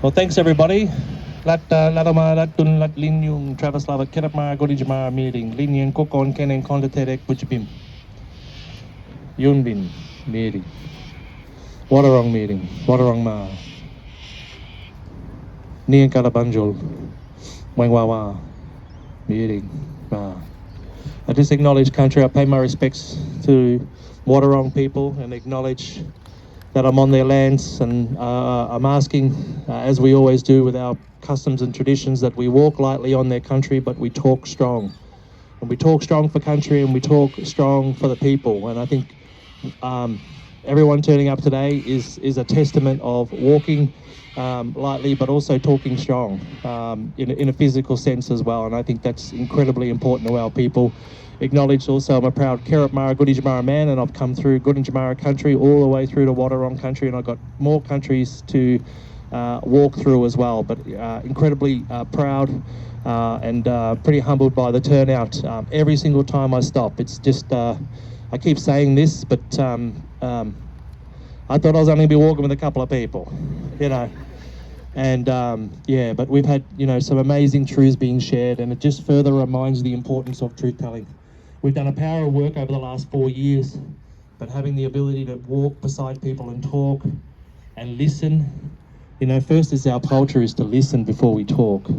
Well, thanks everybody. Lat lin yung Travis Lovett Kenapma Godijma meeting. Lin yan kokon kenen kondaterek bujibim. Yun bin meeting. Wadawurrung meeting. Wadawurrung ma. Nian kalabanjol. Wangwawa meeting. Ma. I just acknowledge country. I pay my respects to Wadawurrung people and acknowledge that I'm on their lands, and I'm asking, as we always do with our customs and traditions, that we walk lightly on their country, but we talk strong. And we talk strong for country, and we talk strong for the people. And I think everyone turning up today is a testament of walking lightly, but also talking strong in a physical sense as well. And I think that's incredibly important to our people. Acknowledged also, I'm a proud Kerapmara Goodijamara man, and I've come through Goodijamara country all the way through to Wadawurrung country, and I've got more countries to walk through as well. But incredibly proud and pretty humbled by the turnout every single time I stop. It's just, I keep saying this, but I thought I was only going to be walking with a couple of people, you know. And yeah, but we've had, you know, some amazing truths being shared, and it just further reminds the importance of truth telling. We've done a power of work over the last 4 years, but having the ability to walk beside people and talk and listen, you know, first is our culture is to listen before we talk.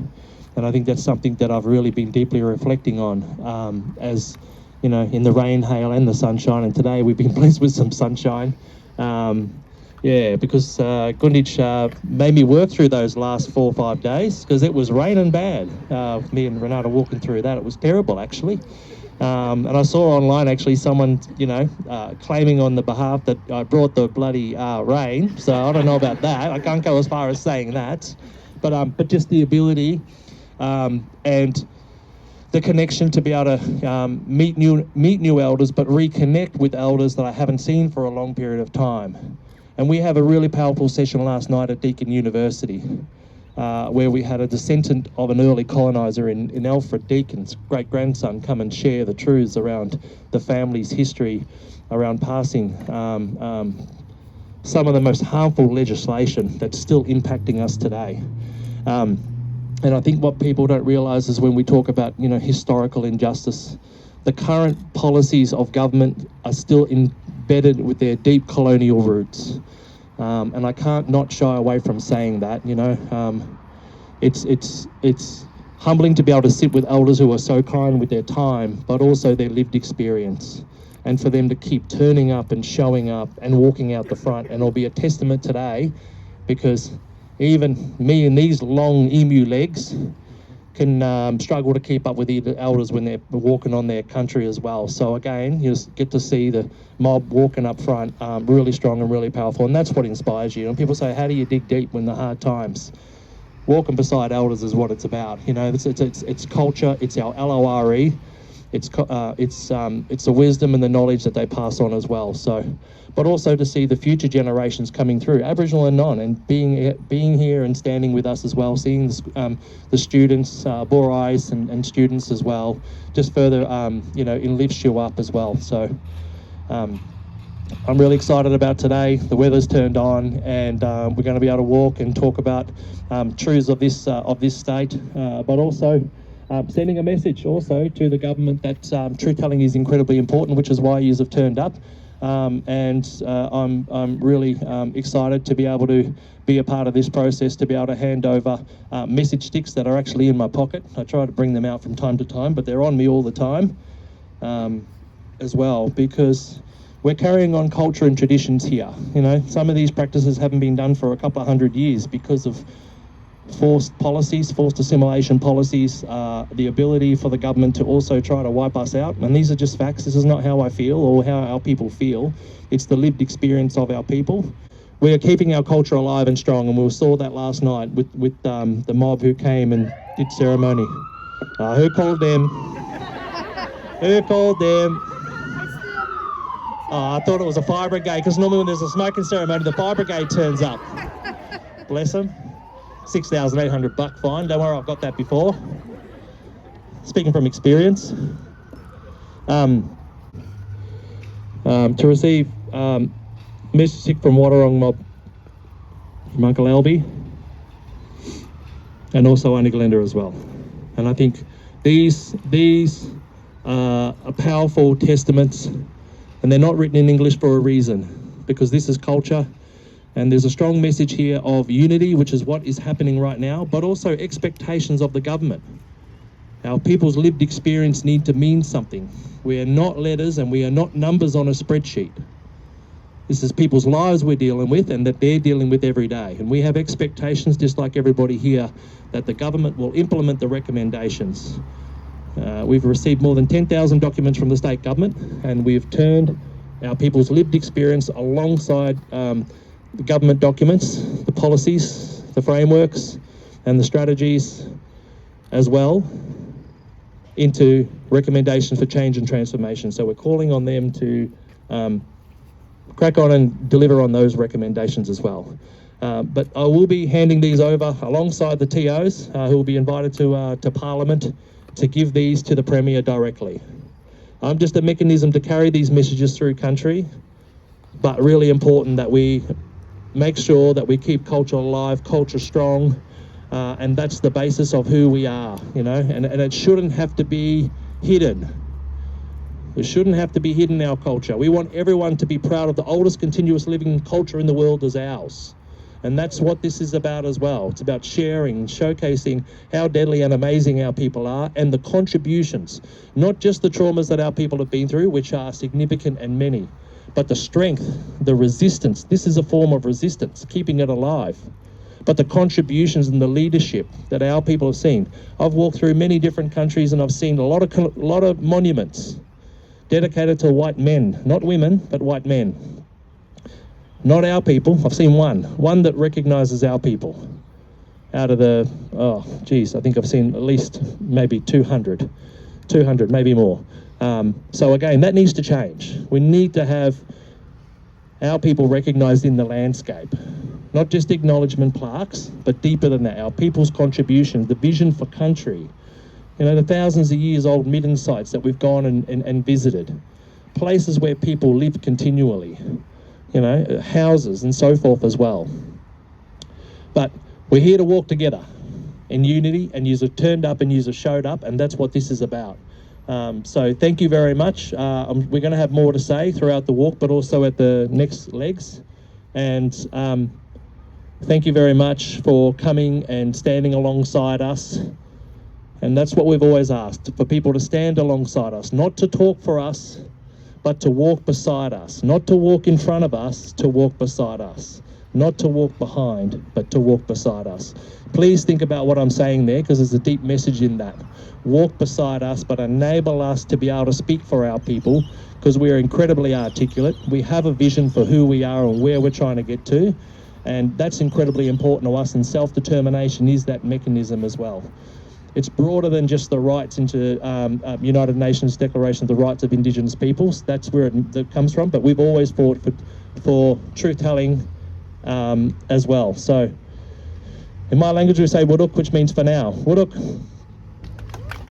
And I think that's something that I've really been deeply reflecting on as, you know, in the rain, hail and the sunshine. And today we've been blessed with some sunshine. Yeah, because Gundich made me work through those last 4 or 5 days because it was raining bad. Me and Renata walking through that, it was terrible actually. And I saw online actually someone, you know, claiming on the behalf that I brought the bloody rain. So I don't know about that. I can't go as far as saying that, but just the ability and the connection to be able to meet new elders, but reconnect with elders that I haven't seen for a long period of time. And we have a really powerful session last night at Deakin University, where we had a descendant of an early coloniser in Alfred Deakin's great-grandson come and share the truths around the family's history, around passing some of the most harmful legislation that's still impacting us today. And I think what people don't realise is when we talk about, you know, historical injustice, the current policies of government are still embedded with their deep colonial roots. And I can't not shy away from saying that, you know. It's humbling to be able to sit with elders who are so kind with their time, but also their lived experience. And for them to keep turning up and showing up and walking out the front. And it'll be a testament today, because even me and these long emu legs can struggle to keep up with the elders when they're walking on their country as well. So again, you just get to see the mob walking up front, really strong and really powerful, and that's what inspires you. And people say, how do you dig deep when the hard times? Walking beside elders is what it's about. You know, it's culture, it's our LORE, it's the wisdom and the knowledge that they pass on as well. So, but also to see the future generations coming through, Aboriginal and non, and being here and standing with us as well, seeing the students, Borais and students as well, just further, you know, it lifts you up as well. So I'm really excited about today. The weather's turned on, and we're going to be able to walk and talk about truths of this state, but also sending a message also to the government that truth telling is incredibly important, which is why you have turned up. And I'm really excited to be able to be a part of this process, to be able to hand over message sticks that are actually in my pocket. I try to bring them out from time to time, but they're on me all the time as well, because we're carrying on culture and traditions here. You know, some of these practices haven't been done for a couple of 100 years because of forced policies, forced assimilation policies, the ability for the government to also try to wipe us out. And these are just facts. This is not how I feel or how our people feel. It's the lived experience of our people. We are keeping our culture alive and strong, and we saw that last night with the mob who came and did ceremony. Who called them? Who called them? I thought it was a fire brigade, because normally when there's a smoking ceremony, the fire brigade turns up. Bless them. $6,800 fine. Don't worry, I've got that before. Speaking from experience. To receive message from Wadawurrung mob from Uncle Albie. and also Anigalenda as well. And I think these are powerful testaments, and they're not written in English for a reason, because this is culture, and there's a strong message here of unity, which is what is happening right now, but also expectations of the government. Our people's lived experience need to mean something. We are not letters and we are not numbers on a spreadsheet. This is people's lives we're dealing with and that they're dealing with every day. And we have expectations, just like everybody here, that the government will implement the recommendations. We've received more than 10,000 documents from the state government, and we've turned our people's lived experience alongside the government documents, the policies, the frameworks, and the strategies as well, into recommendations for change and transformation. So we're calling on them to crack on and deliver on those recommendations as well. But I will be handing these over alongside the TOs who will be invited to Parliament to give these to the Premier directly. I'm just a mechanism to carry these messages through country, but really important that we make sure that we keep culture alive, culture strong, and that's the basis of who we are, you know, and it shouldn't have to be hidden. It shouldn't have to be hidden, our culture. We want everyone to be proud of the oldest continuous living culture in the world as ours. And that's what this is about as well. It's about sharing, showcasing how deadly and amazing our people are, and the contributions, not just the traumas that our people have been through, which are significant and many, but the strength, the resistance. This is a form of resistance, keeping it alive. But the contributions and the leadership that our people have seen. I've walked through many different countries and I've seen a lot of monuments dedicated to white men, not women, but white men. Not our people. I've seen one that recognises our people. Out of the, I think I've seen at least maybe 200, maybe more. So again, that needs to change. We need to have our people recognised in the landscape. Not just acknowledgement plaques, but deeper than that. Our people's contribution, the vision for country. You know, the thousands of years old midden sites that we've gone and visited. Places where people live continually. You know, houses and so forth as well. But we're here to walk together in unity, and yous have turned up and yous have showed up, and that's what this is about. So thank you very much. We're going to have more to say throughout the walk, but also at the next legs. And thank you very much for coming and standing alongside us. And that's what we've always asked, for people to stand alongside us, not to talk for us, but to walk beside us, not to walk in front of us, to walk beside us, not to walk behind, but to walk beside us. Please think about what I'm saying there, because there's a deep message in that. Walk beside us, but enable us to be able to speak for our people, because we're incredibly articulate. We have a vision for who we are and where we're trying to get to, and that's incredibly important to us, and self-determination is that mechanism as well. It's broader than just the rights into United Nations Declaration of the Rights of Indigenous Peoples. That's where it comes from, but we've always fought for truth-telling as well. So in my language we say Wurruk, which means for now. Wurruk.